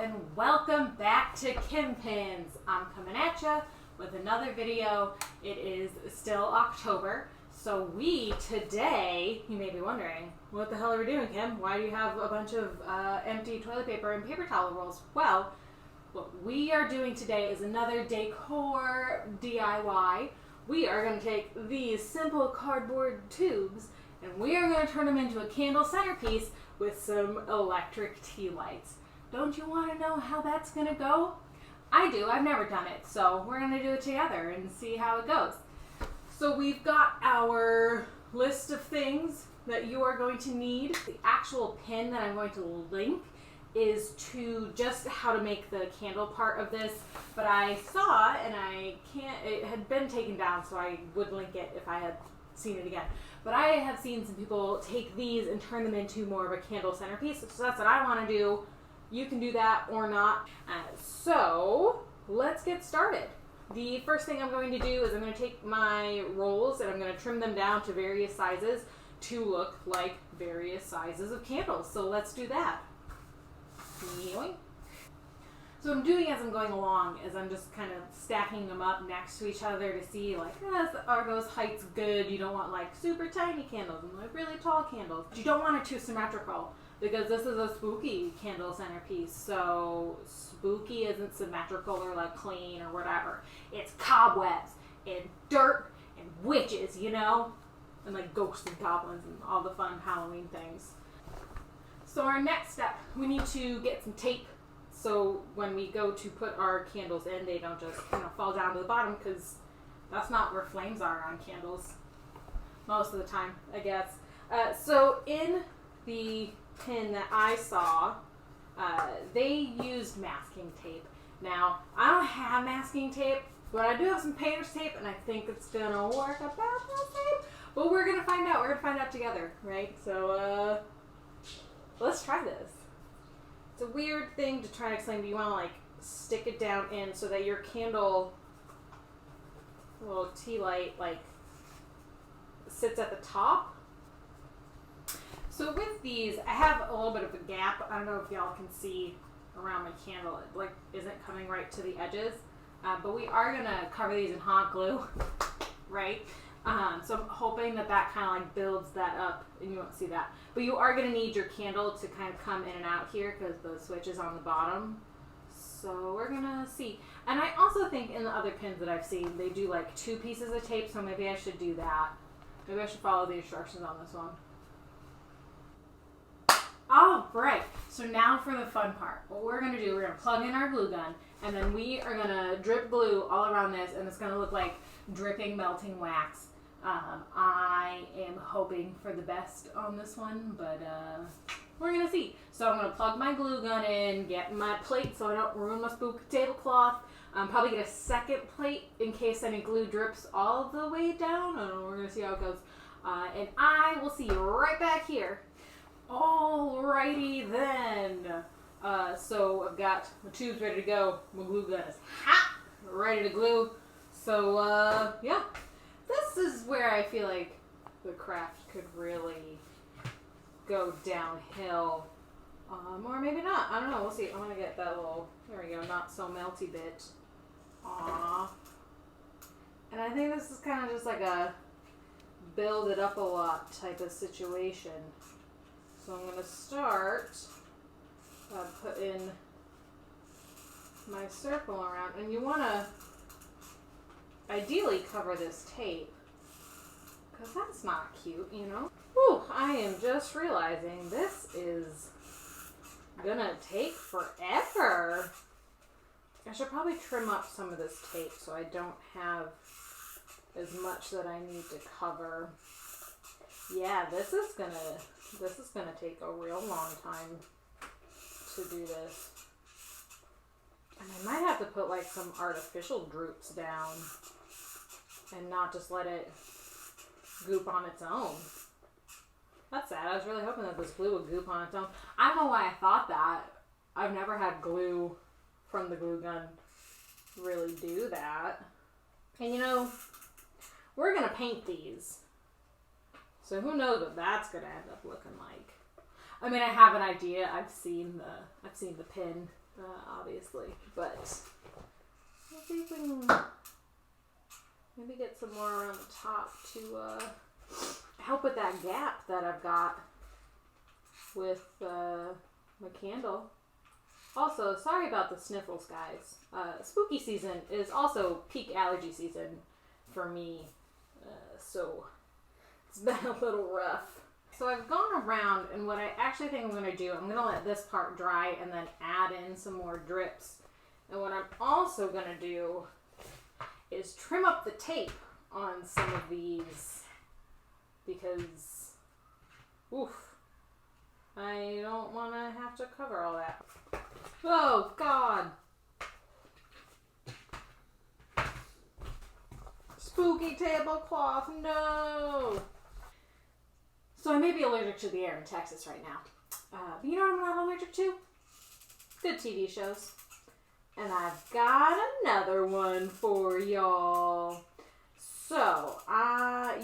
and welcome back to Kim Pins. I'm coming at you with another video. It is still October, so today, you may be wondering, what the hell are we doing, Kim? Why do you have a bunch of empty toilet paper and paper towel rolls? Well, what we are doing today is another decor DIY. We are going to take these simple cardboard tubes and we are going to turn them into a candle centerpiece with some electric tea lights. Don't you want to know how that's going to go? I do. I've never done it, so we're going to do it together and see how it goes. So we've got our list of things that you are going to need. The actual pin that I'm going to link is to just how to make the candle part of this, but I saw, and it had been taken down, so I would link it if I had seen it again. But I have seen some people take these and turn them into more of a candle centerpiece, so that's what I want to do. You can do that or not. So let's get started. The first thing I'm going to do is I'm going to take my rolls and I'm going to trim them down to various sizes to look like various sizes of candles. So let's do that. So what I'm doing as I'm going along is I'm just kind of stacking them up next to each other to see, like, are those heights good? You don't want like super tiny candles and like really tall candles. But you don't want it too symmetrical because this is a spooky candle centerpiece. So spooky isn't symmetrical or like clean or whatever. It's cobwebs and dirt and witches, you know? And like ghosts and goblins and all the fun Halloween things. So our next step, we need to get some tape so when we go to put our candles in, they don't just fall down to the bottom, because that's not where flames are on candles most of the time, I guess. So in the pin that I saw, they used masking tape. Now, I don't have masking tape, but I do have some painter's tape, and I think it's going to work about the same. But we're going to find out. We're going to find out together, right? So, let's try this. It's a weird thing to try to explain, but you want to like stick it down in so that your candle, little tea light, like sits at the top. So with these, I have a little bit of a gap. I don't know if y'all can see around my candle. It like isn't coming right to the edges, but we are gonna cover these in hot glue, right? So I'm hoping that kind of like builds that up, and you won't see that. But you are going to need your candle to kind of come in and out here because the switch is on the bottom. So we're going to see. And I also think in the other pins that I've seen, they do like 2 pieces of tape, so maybe I should do that. Maybe I should follow the instructions on this one. All right, so now for the fun part. What we're going to do, we're going to plug in our glue gun, and then we are going to drip glue all around this, and it's going to look like dripping melting wax. I am hoping for the best on this one, but we're going to see. So I'm going to plug my glue gun in, get my plate so I don't ruin my spooky tablecloth. Probably get a second plate in case any glue drips all the way down. I don't know, we're going to see how it goes. And I will see you right back here. Alrighty then. So I've got my tubes ready to go. My glue gun is hot, ready to glue. So yeah. This is where I feel like the craft could really go downhill. Or maybe not. I don't know. We'll see. I'm going to get that little, there we go, not so melty bit. Aww. And I think this is kind of just like a build it up a lot type of situation. So I'm going to start putting my circle around. And you want to ideally cover this tape, because that's not cute, you know? Whew, I am just realizing this is gonna take forever. I should probably trim up some of this tape so I don't have as much that I need to cover. Yeah, this is gonna take a real long time to do this. And I might have to put like some artificial droops down and not just let it goop on its own. That's sad. I was really hoping that this glue would goop on its own. I don't know why I thought that. I've never had glue from the glue gun really do that. And you know, we're going to paint these. So who knows what that's going to end up looking like. I mean, I have an idea. I've seen the pin obviously. But let's see if we can maybe get some more around the top to help with that gap that I've got with my candle. Also, sorry about the sniffles, guys. Spooky season is also peak allergy season for me, so it's been a little rough. So I've gone around, and what I actually think I'm going to do, I'm going to let this part dry and then add in some more drips. And what I'm also going to do is trim up the tape on some of these, because, oof, I don't want to have to cover all that. Oh, God. Spooky tablecloth, no. So I may be allergic to the air in Texas right now. But you know what I'm not allergic to? Good TV shows. And I've got another one for y'all. So,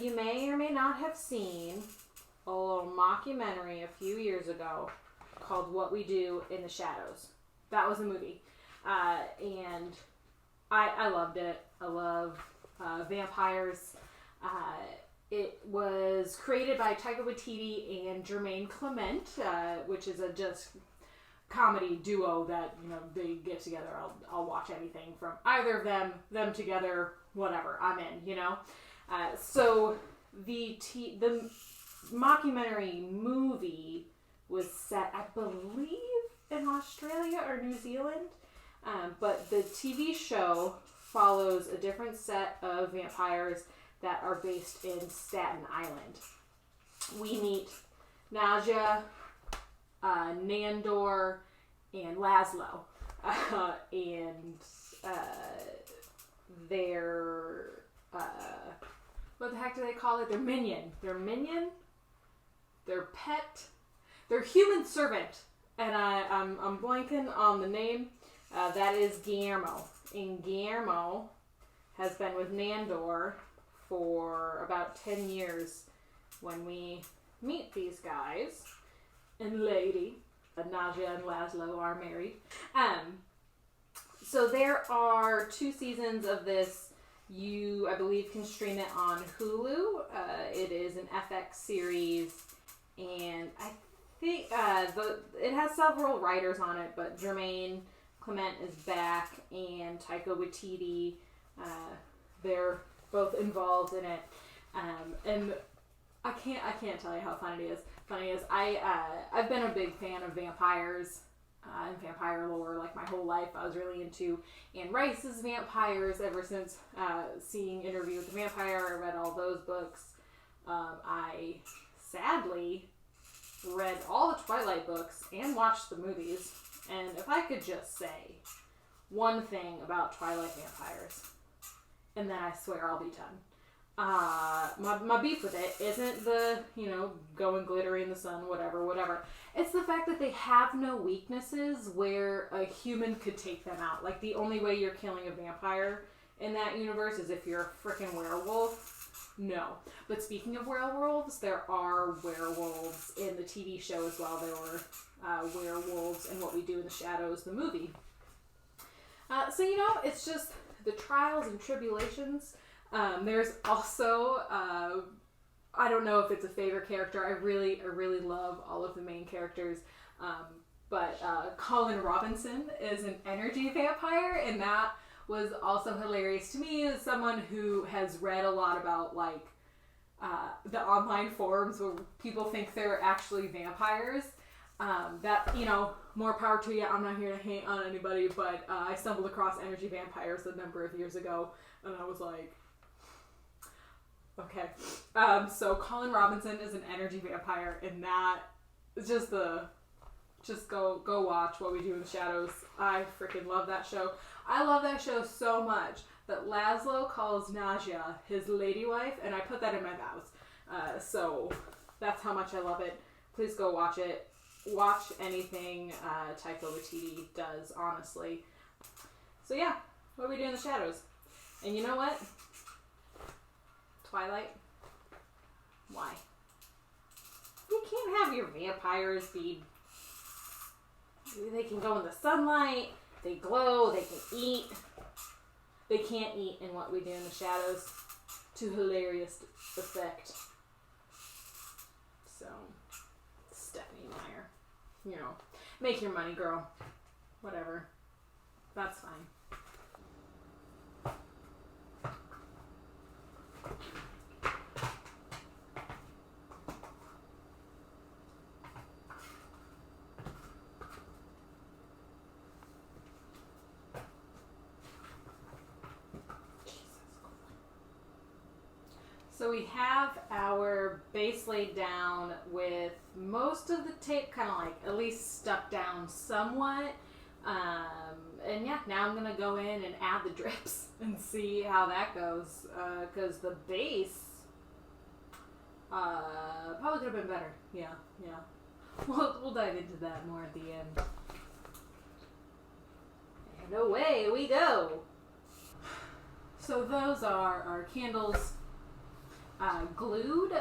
you may or may not have seen a little mockumentary a few years ago called What We Do in the Shadows. That was a movie. And I loved it. I love vampires. It was created by Taika Waititi and Jermaine Clement, which is a just comedy duo that, you know, they get together. I'll watch anything from either of them together, whatever. I'm in, you know. So the mockumentary movie was set, I believe, in Australia or New Zealand, but the TV show follows a different set of vampires that are based in Staten Island. We meet Nausea, Nandor, and Laszlo, and their what the heck do they call it? Their minion. Their pet. Their human servant. And I'm blanking on the name. That is Guillermo. And Guillermo has been with Nandor for about 10 years when we meet these guys and lady. Nausea and Laszlo are married. So there are 2 seasons of this. You, I believe, can stream it on Hulu. It is an FX series, and I think it has several writers on it, but Jermaine Clement is back, and Taika Waititi. They're both involved in it, and I can't tell you how fun it is. I've been a big fan of vampires and vampire lore like my whole life. I was really into Anne Rice's vampires ever since seeing Interview with the Vampire. I read all those books. I sadly read all the Twilight books and watched the movies. And if I could just say one thing about Twilight vampires, and then I swear I'll be done. My beef with it isn't the, going glittery in the sun, whatever. It's the fact that they have no weaknesses where a human could take them out. Like, the only way you're killing a vampire in that universe is if you're a freaking werewolf. No. But speaking of werewolves, there are werewolves in the TV show as well. There were werewolves in What We Do in the Shadows, the movie. So, it's just the trials and tribulations. There's also, I don't know if it's a favorite character. I really love all of the main characters. But Colin Robinson is an energy vampire, and that was also hilarious to me as someone who has read a lot about, the online forums where people think they're actually vampires. That, more power to you. I'm not here to hate on anybody, but I stumbled across energy vampires a number of years ago, and I was like, okay. So Colin Robinson is an energy vampire, and that is just go watch What We Do in the Shadows. I freaking love that show. I love that show so much that Laszlo calls Nausea his lady wife, and I put that in my vows. So that's how much I love it. Please go watch it. Watch anything Taika Waititi does, honestly. So yeah, What We Do in the Shadows. And you know what? Twilight? Why? You can't have your vampires be They can go in the sunlight, they glow, they can eat. They can't eat in what we do in the shadows to hilarious effect. So, Stephanie Meyer, you know, make your money, girl. Whatever. That's fine. So we have our base laid down with most of the tape kind of like at least stuck down somewhat. And yeah, now I'm going to go in and add the drips and see how that goes. Because the base probably could have been better. Yeah. We'll dive into that more at the end. And away we go. So those are our candles. Glued,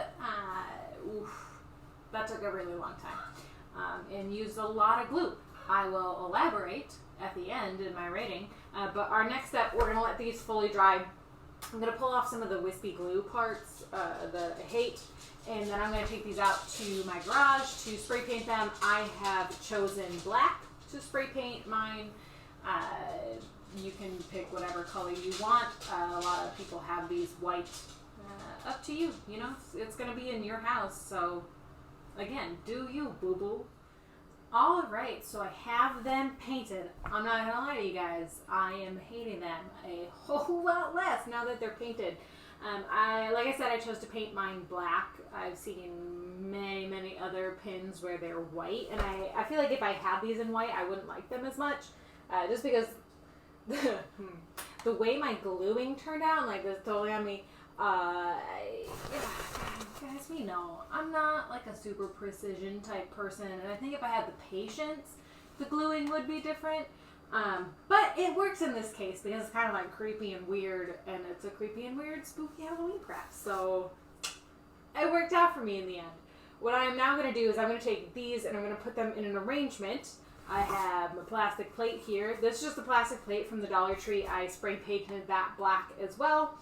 that took a really long time, and used a lot of glue. I will elaborate at the end in my rating, but our next step, we're going to let these fully dry. I'm going to pull off some of the wispy glue parts that I hate, and then I'm going to take these out to my garage to spray paint them. I have chosen black to spray paint mine. You can pick whatever color you want. A lot of people have these white. Up to you, you know, it's going to be in your house, so again, do you, boo-boo. Alright, so I have them painted. I'm not going to lie to you guys, I am hating them a whole lot less now that they're painted. Like I said, I chose to paint mine black. I've seen many other pins where they're white, and I feel like if I had these in white, I wouldn't like them as much, just because the way my gluing turned out, like this totally on me. Guys, we know I'm not like a super precision type person, and I think if I had the patience, the gluing would be different. But it works in this case because it's kind of like creepy and weird, and it's a creepy and weird spooky Halloween craft. So it worked out for me in the end. What I'm now going to do is I'm going to take these and I'm going to put them in an arrangement. I have my plastic plate here. This is just a plastic plate from the Dollar Tree. I spray painted that black as well.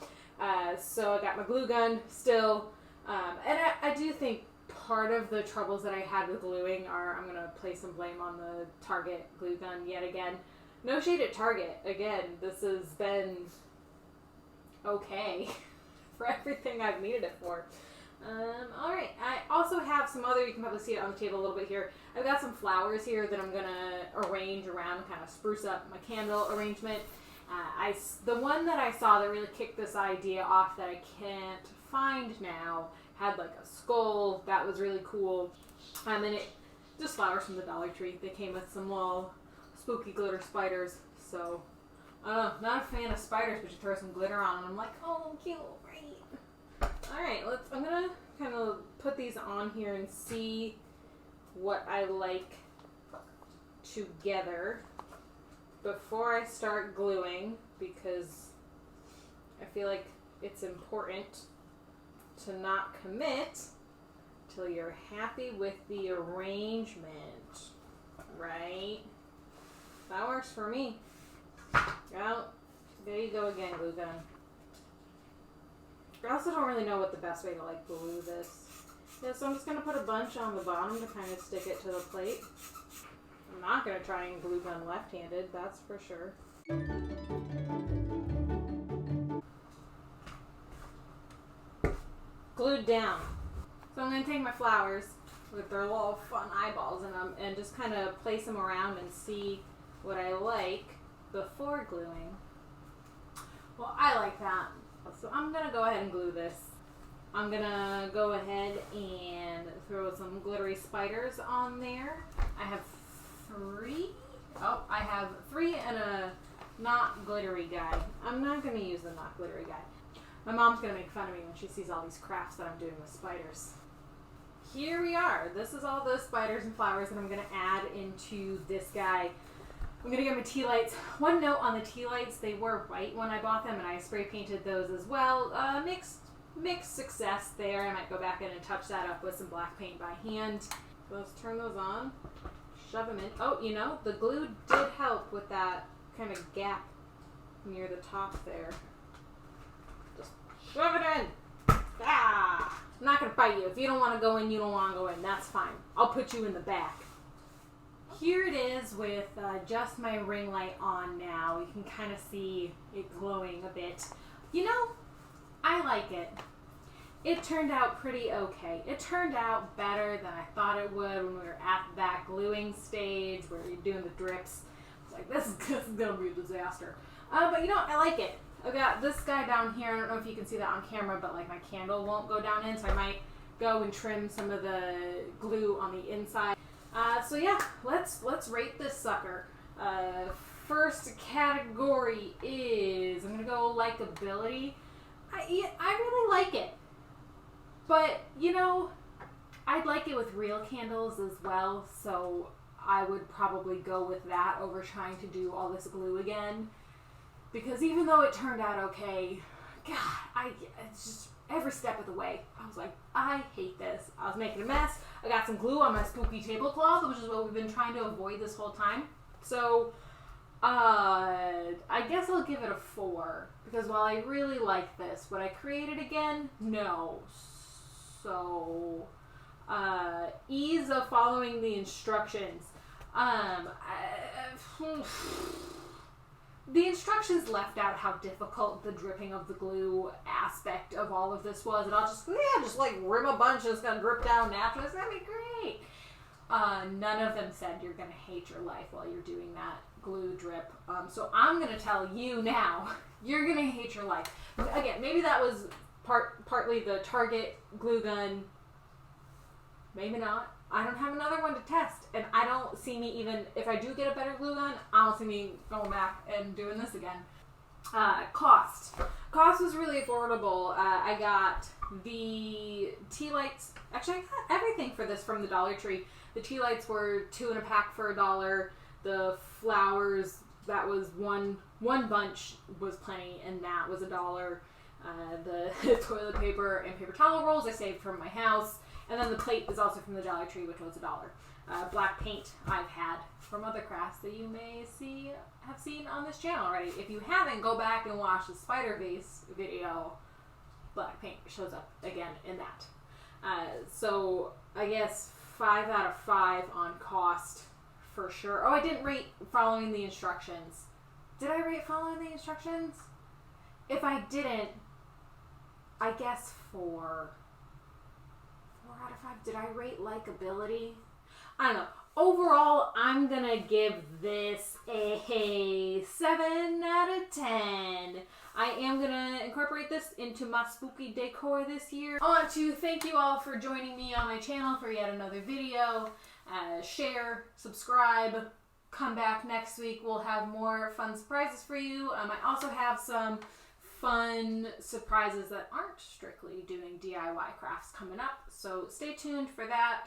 So I got my glue gun still, and I do think part of the troubles that I had with gluing are, I'm going to place some blame on the Target glue gun yet again. No shade at Target. Again, this has been okay for everything I've needed it for. Alright, I also have some other, you can probably see it on the table a little bit here. I've got some flowers here that I'm going to arrange around, kind of spruce up my candle arrangement. The one that I saw that really kicked this idea off that I can't find now had like a skull that was really cool. And it just flowers from the Dollar Tree. They came with some little spooky glitter spiders. So, I don't know, not a fan of spiders, but you throw some glitter on them. I'm like, oh, cute, right? Alright, I'm gonna kind of put these on here and see what I like together before I start gluing, because I feel like it's important to not commit till you're happy with the arrangement, right? That works for me. Well, there you go again, glue gun. I also don't really know what the best way to like glue this. Yeah, so I'm just going to put a bunch on the bottom to kind of stick it to the plate. I'm not going to try and glue gun left-handed, that's for sure. Glued down. So I'm going to take my flowers with their little fun eyeballs in them and just kind of place them around and see what I like before gluing. Well, I like that. So I'm going to go ahead and glue this. I'm going to go ahead and throw some glittery spiders on there. I have 3. Oh, I have 3 and a not glittery guy. I'm not going to use the not glittery guy. My mom's going to make fun of me when she sees all these crafts that I'm doing with spiders. Here we are. This is all the spiders and flowers that I'm going to add into this guy. I'm going to get my tea lights. One note on the tea lights, they were white when I bought them, and I spray painted those as well. Mixed success there. I might go back in and touch that up with some black paint by hand. So let's turn those on. shove them in. Oh, you know, the glue did help with that kind of gap near the top there. Just shove it in. Ah! I'm not going to fight you. If you don't want to go in, you don't want to go in. That's fine. I'll put you in the back. Here it is with just my ring light on now. You can kind of see it glowing a bit. You know, I like it. It turned out pretty okay. It turned out better than I thought it would when we were at that gluing stage where you're doing the drips. It's like, this is going to be a disaster. But you know, I like it. I've got this guy down here. I don't know if you can see that on camera, but like my candle won't go down in, so I might go and trim some of the glue on the inside. So yeah, let's rate this sucker. First category is, I'm gonna go likability. I really like it, but you know, I'd like it with real candles as well, so I would probably go with that over trying to do all this glue again. Because even though it turned out okay, God, it's just every step of the way, I was like, I hate this. I was making a mess. I got some glue on my spooky tablecloth, which is what we've been trying to avoid this whole time. So, I guess I'll give it a 4. Because while I really like this, would I create it again? No. So, ease of following the instructions. The instructions left out how difficult the dripping of the glue aspect of all of this was, and I'll just like rim a bunch and it's gonna drip down naturally. It's gonna be great. None of them said you're gonna hate your life while you're doing that glue drip. So I'm gonna tell you now, you're gonna hate your life. Again, maybe that was partly the Target glue gun. Maybe not. I don't have another one to test, and I don't see me even, if I do get a better glue gun, I don't see me going back and doing this again. Cost. Cost was really affordable. I got the tea lights. Actually, I got everything for this from the Dollar Tree. The tea lights were 2 in a pack for $1. The flowers, that was one bunch was plenty, and that was $1. The toilet paper and paper towel rolls I saved from my house. And then the plate is also from the Dollar Tree, which was $1. Black paint I've had from other crafts that you may have seen on this channel already. If you haven't, go back and watch the spider vase video. Black paint shows up again in that. So I guess 5 out of 5 on cost for sure. Oh, I didn't rate following the instructions. Did I rate following the instructions? If I didn't, I guess 4. 4 out of 5. Did I rate likability? I don't know. Overall, I'm gonna give this a 7 out of 10. I am gonna incorporate this into my spooky decor this year. I want to thank you all for joining me on my channel for yet another video. Share, subscribe, come back next week. We'll have more fun surprises for you. I also have some fun surprises that aren't strictly doing DIY crafts coming up, so stay tuned for that.